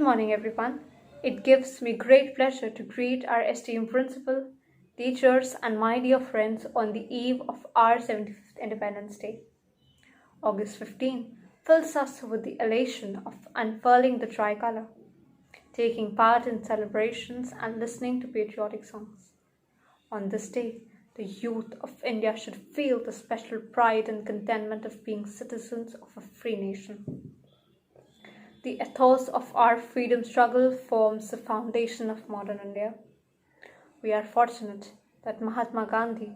Good morning, everyone. It gives me great pleasure to greet our esteemed principal, teachers, and my dear friends on the eve of our 75th Independence Day. August 15 fills us with the elation of unfurling the tricolour, taking part in celebrations and listening to patriotic songs. On this day, the youth of India should feel the special pride and contentment of being citizens of a free nation. The ethos of our freedom struggle forms the foundation of modern India. We are fortunate that Mahatma Gandhi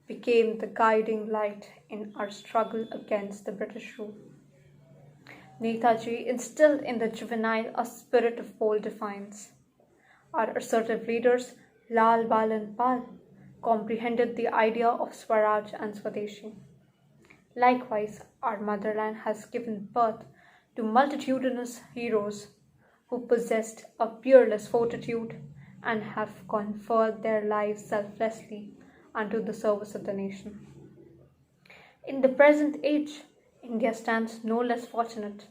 became the guiding light in our struggle against the British rule. Netaji instilled in the juvenile a spirit of bold defiance. Our assertive leaders, Lal, Bal and Pal, comprehended the idea of Swaraj and Swadeshi. Likewise, our motherland has given birth to multitudinous heroes who possessed a peerless fortitude and have conferred their lives selflessly unto the service of the nation. In the present age, India stands no less fortunate.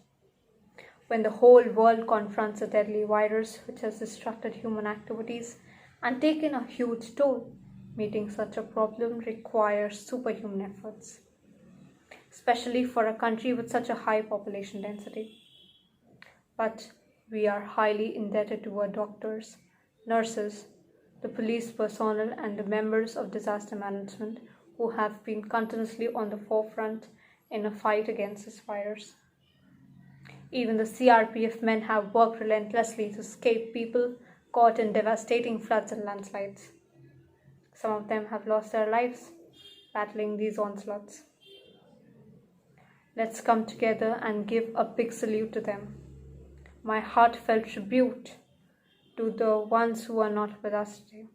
When the whole world confronts a deadly virus which has disrupted human activities and taken a huge toll, meeting such a problem requires superhuman efforts, especially for a country with such a high population density. But we are highly indebted to our doctors, nurses, the police personnel, and the members of disaster management who have been continuously on the forefront in a fight against this virus. Even the CRPF men have worked relentlessly to escape people caught in devastating floods and landslides. Some of them have lost their lives battling these onslaughts. Let's come together and give a big salute to them. My heartfelt tribute to the ones who are not with us today.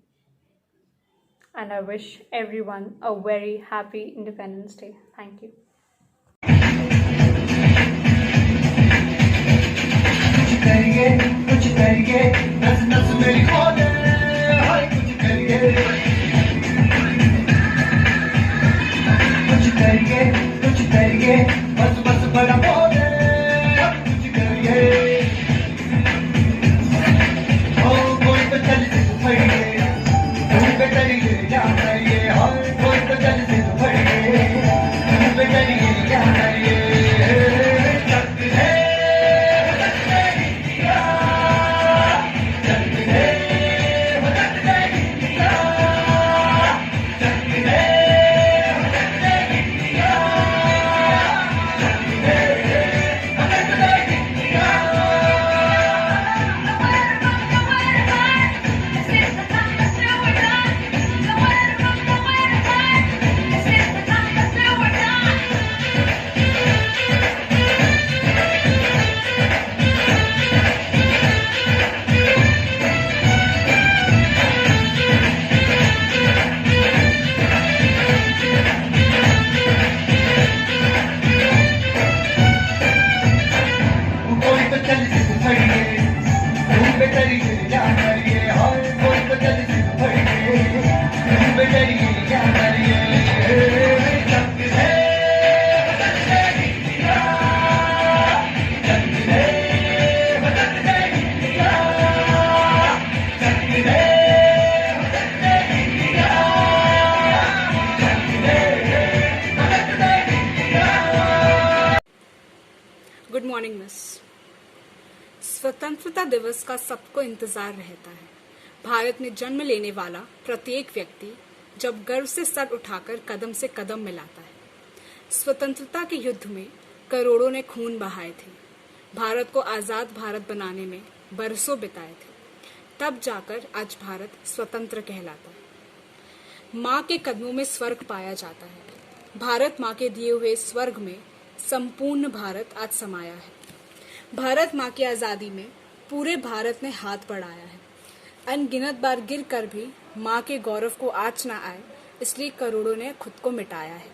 And I wish everyone a very happy Independence Day. Thank you. Good morning miss. स्वतंत्रता दिवस का सबको इंतजार रहता है। भारत में जन्म लेने वाला प्रत्येक व्यक्ति जब गर्व से सर उठाकर कदम से कदम मिलाता है। स्वतंत्रता के युद्ध में करोड़ों ने खून बहाए थे। भारत को आजाद भारत बनाने में बरसों बिताए थे। तब जाकर आज भारत स्वतंत्र कहलाता है। माँ के कदमों में स्वर्ग पाया जाता है। भारत माँ के दिए हुए स्वर्ग में संपूर्ण भारत आज समाया है। भारत माँ की आजादी में पूरे भारत ने हाथ बढ़ाया है। अनगिनत बार गिर कर भी माँ के गौरव को आँच न आए, इसलिए करोड़ों ने खुद को मिटाया है।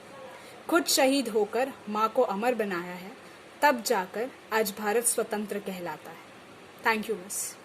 खुद शहीद होकर माँ को अमर बनाया है। तब जाकर आज भारत स्वतंत्र कहलाता है। Thank you miss.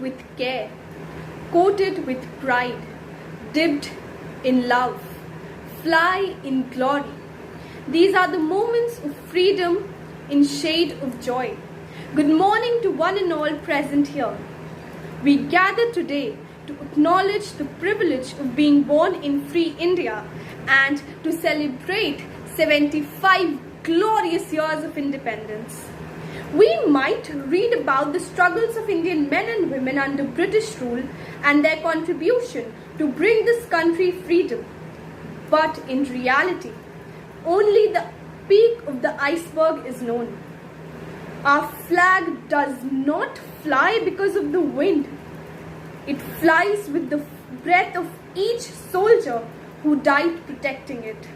with care, coated with pride, dipped in love, fly in glory. These are the moments of freedom in shade of joy. Good morning to one and all present here. We gather today to acknowledge the privilege of being born in free India and to celebrate 75 glorious years of independence. We might read about the struggles of Indian men and women under British rule and their contribution to bring this country freedom. But in reality, only the peak of the iceberg is known. Our flag does not fly because of the wind. It flies with the breath of each soldier who died protecting it.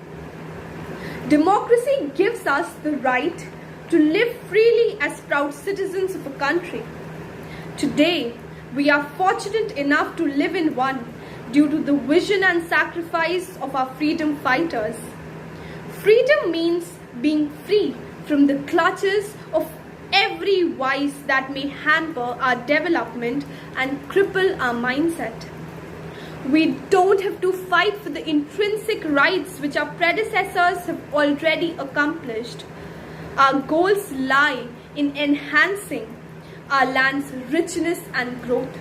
Democracy gives us the right to live freely as proud citizens of a country. Today, we are fortunate enough to live in one due to the vision and sacrifice of our freedom fighters. Freedom means being free from the clutches of every vice that may hamper our development and cripple our mindset. We don't have to fight for the intrinsic rights which our predecessors have already accomplished. Our goals lie in enhancing our land's richness and growth.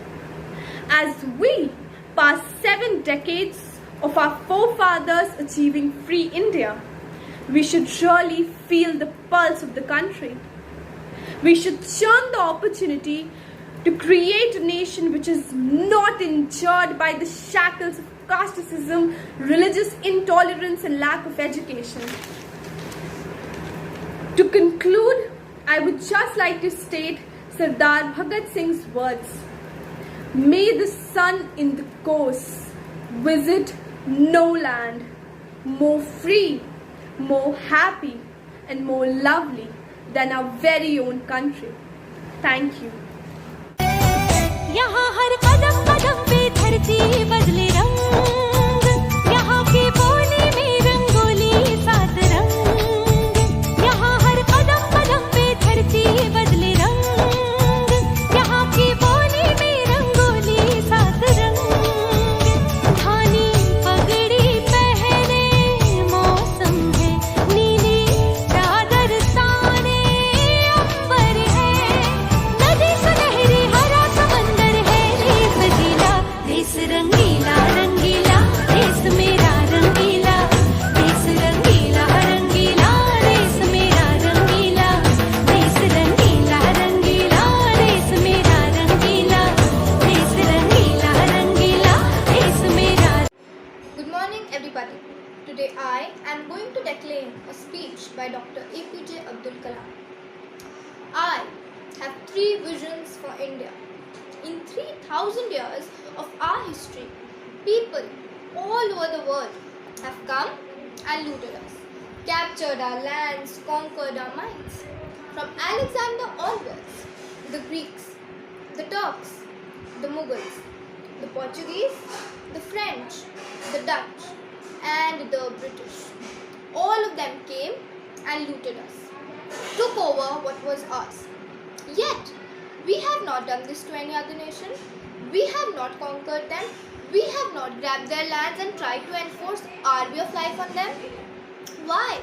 As we pass 7 decades of our forefathers achieving free India, we should surely feel the pulse of the country. We should churn the opportunity to create a nation which is not injured by the shackles of casteism, religious intolerance, and lack of education. To conclude, I would just like to state Sardar Bhagat Singh's words. May the sun in the coast visit no land more free, more happy, and more lovely than our very own country. Thank you. यहाँ हर कदम कदम पे धरती बदले रंग, यहाँ के कोने में रंगोली सात रंग। यहाँ हर कदम कदम पे धरती बदले रंग, यहाँ के कोने में रंगोली सात रंग। धानी पगड़ी पहने मौसम है, नीली चादर ताने अंबर है, नदी सुनहरी हरा समंदर है, देश रंगीला रंगीला, देश मेरा रंगीला, देश रंगीला रंगीला, देश मेरा रंगीला, देश रंगीला रंगीला, देश मेरा रंगीला, देश रंगीला रंगीला, देश मेरा। Good morning, everybody. Today I am going to declaim a speech by Dr. APJ Abdul Kalam. I have 3 visions for India. In 3,000 years of our history, people all over the world have come and looted us, captured our lands, conquered our minds. From Alexander onwards, the Greeks, the Turks, the Mughals, the Portuguese, the French, the Dutch, and the British. All of them came and looted us, took over what was ours. Yet, we have not done this to any other nation. We have not conquered them. We have not grabbed their lands and tried to enforce our way of life on them. Why?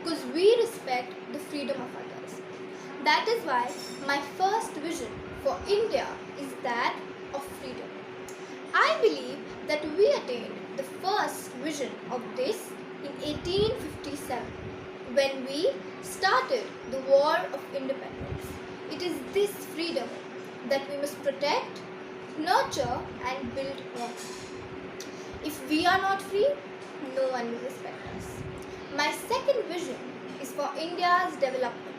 Because we respect the freedom of others. That is why my first vision for India is that of freedom. I believe that we attained the first vision of this in 1857 when we started the War of Independence. It is this freedom that we must protect, nurture, and build on. If we are not free, no one will respect us. My second vision is for India's development.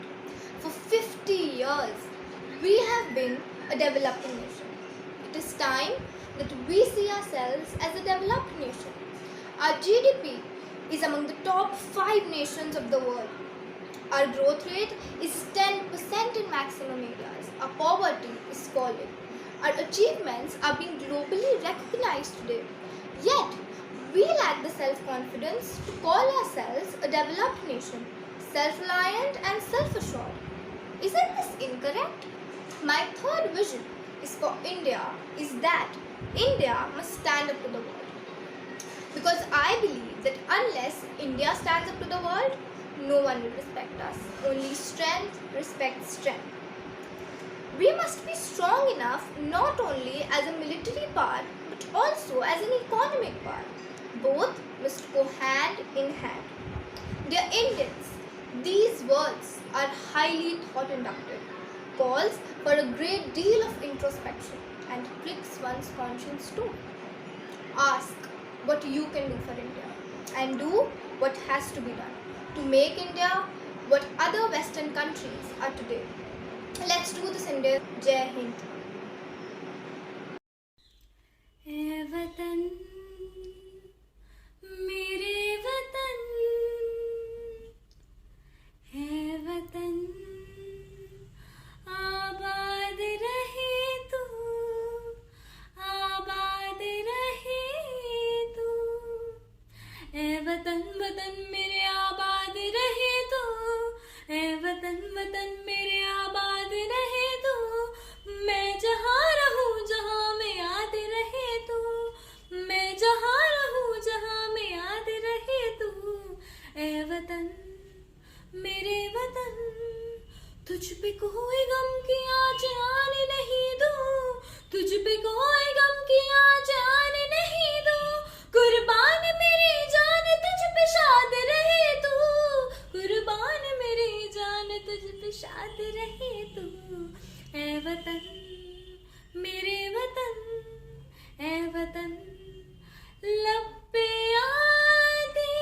For 50 years, we have been a developing nation. It is time that we see ourselves as a developed nation. Our GDP is among the top 5 nations of the world. Our growth rate is 10% in maximum areas. Our poverty is falling. Our achievements are being globally recognized today. Yet, we lack the self-confidence to call ourselves a developed nation, self-reliant and self-assured. Isn't this incorrect? My third vision is for India is that India must stand up to the world. Because I believe that unless India stands up to the world, no one will respect us. Only strength respects strength. We must be strong enough not only as a military power but also as an economic power. Both must go hand in hand. Dear Indians, these words are highly thought-inductive, calls for a great deal of introspection and pricks one's conscience too. Ask what you can do for India and do what has to be done to make India what other Western countries are today. Let's do this, India. Jai Hind. ऐ वतन मेरे वतन, है वतन आबाद रहे तू, आबाद रहे तू। ऐ वतन वतन मेरे आबाद रहे तू, ऐ वतन वतन मेरे आबाद रहे तू। मैं जहाँ रहूँ जहाँ में याद रहे तू, मैं जहाँ रहूँ जहाँ में याद रहे तू। ऐ वतन मेरे वतन, तुझ पे कोई गम की आँच आने नहीं दूँ, तुझ पे कोई गम की आँच आने नहीं दूँ। कुर्बान मेरी जान तुझ पे शाद रहे तू, कुर्बान मेरी जान तुझ पे शाद रहे तू। ऐ वतन मेरे वतन, ऐ वतन लब पे आती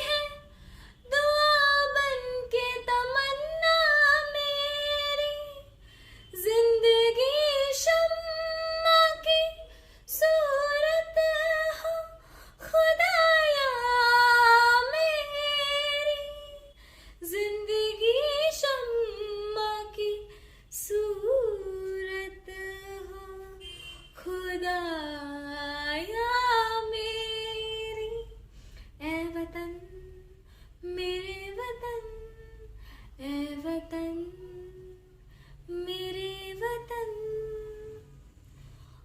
है दुआ बन के तमन्ना मेरी। जिंदगी शम्मा की सूरत हो खुदाया मेरी, जिंदगी शम्मा की सूरत हो खुदाया मेरी। ऐ वतन मेरे वतन, ऐ वतन मेरे वतन।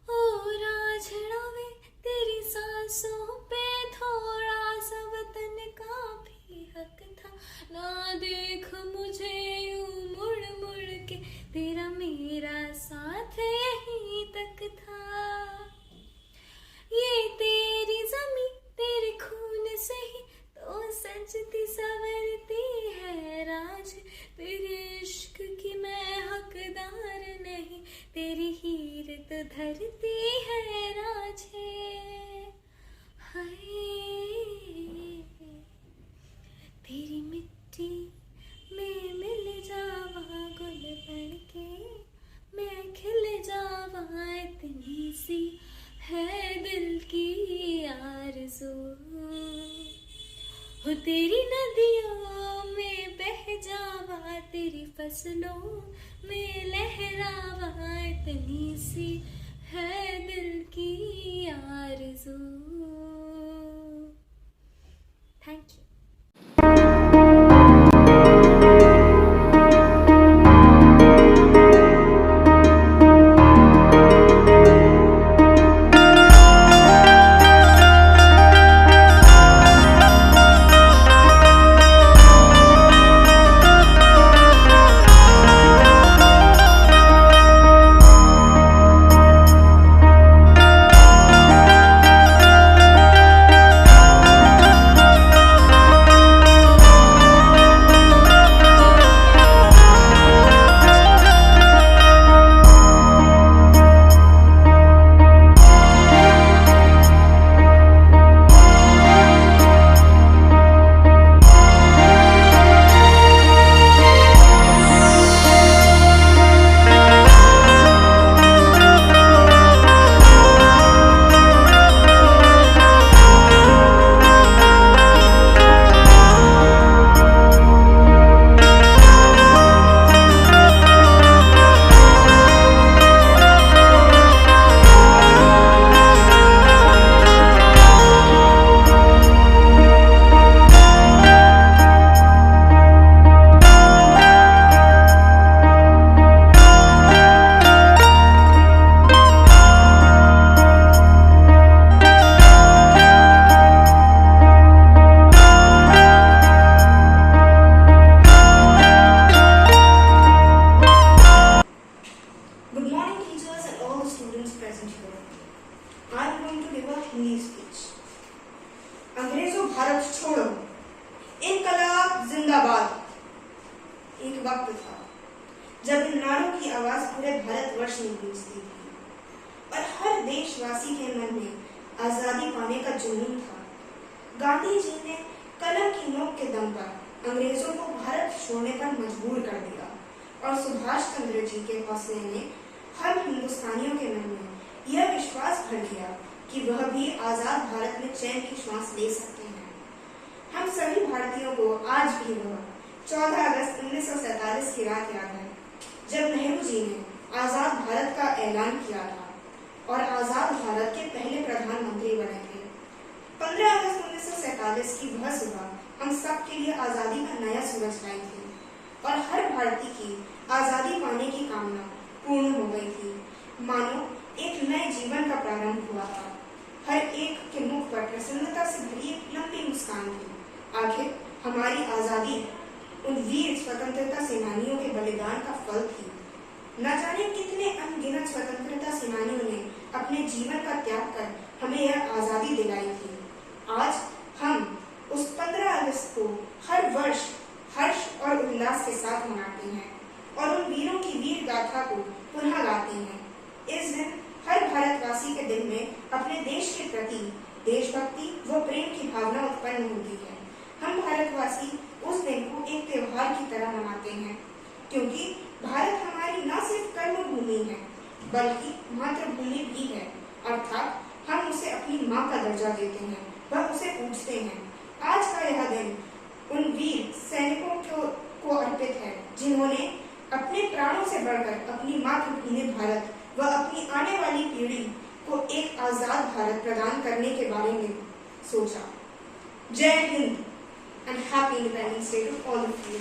ओ राझड़ा वे तेरी सांसों पे थोड़ा सा वतन का भी हक था। ना देख मुझे यूं मुड़ मुड़ के, तेरा मेरा साथ यहीं तक था। ये तेरी जमी तेरे खून से ही तो सजती संवरती है राज। तेरे इश्क की मैं हकदार नहीं, तेरी हीर तो धरती है राजे। हाय तेरी मिट्टी में मिल जावा गुल बन के, मैं खिल जावा इतनी सी है दिल की आरज़ू। हो तेरी नदियों में बह जावा, तेरी फसलों में लहरावा इतनी सी है दिल की आरज़ू। Thank you. मेरी स्पीच। अंग्रेजों भारत छोड़ो, इनकलाब जिंदाबाद। एक वक्त था जब इन नारों की आवाज पूरे भारतवर्ष में गूंजती थी और हर देशवासी के मन में आजादी पाने का जुनून था। गांधी जी ने कलम की नोक के दम पर अंग्रेजों को भारत छोड़ने पर मजबूर कर दिया और सुभाष चंद्र जी के हौसले ने हर हिंदुस्तानियों के मन में यह विश्वास भर दिया कि वह भी आजाद भारत में चैन की श्वास ले सकते हैं। हम सभी भारतीयों को आज भी वह 14 अगस्त 1947 की रात याद है जब नेहरू जी ने आजाद भारत का ऐलान किया था और आजाद भारत के पहले प्रधानमंत्री बने थे। 15 अगस्त 1947 की वह सुबह हम सब के लिए आजादी का नया सूरज लाई थी और हर भारतीय की आजादी पाने की कामना पूर्ण हो गई थी। मानो एक नए जीवन का प्रारंभ हुआ था। हर एक के मुख पर प्रसन्नता से भरी एक लंबी मुस्कान थी। आखिर हमारी आजादी उन वीर स्वतंत्रता सेनानियों के बलिदान का फल थी। न जाने कितने अनगिनत स्वतंत्रता सेनानियों ने अपने जीवन का त्याग कर हमें यह आजादी दिलाई थी। आज हम उस 15 अगस्त को हर वर्ष हर्ष और उल्लास के साथ मनाते हैं और उन वीरों की वीर गाथा को पुनः गाते हैं। इस दिन हर भारतवासी के दिल में अपने देश के प्रति देशभक्ति व प्रेम की भावना उत्पन्न होती है। हम भारतवासी उस दिन को एक त्योहार की तरह मनाते हैं क्योंकि भारत हमारी न सिर्फ कर्म भूमि है बल्कि मातृभूमि भी है, अर्थात हम उसे अपनी माँ का दर्जा देते हैं, वह उसे पूजते हैं। आज का यह दिन उन वीर सैनिकों को अर्पित है जिन्होंने अपने प्राणों से बढ़कर अपनी मातृभूमि भारत व अपनी आने वाली पीढ़ी को एक आजाद भारत प्रदान करने के बारे में सोचा। जय Hind and happy Independence Day to all of you.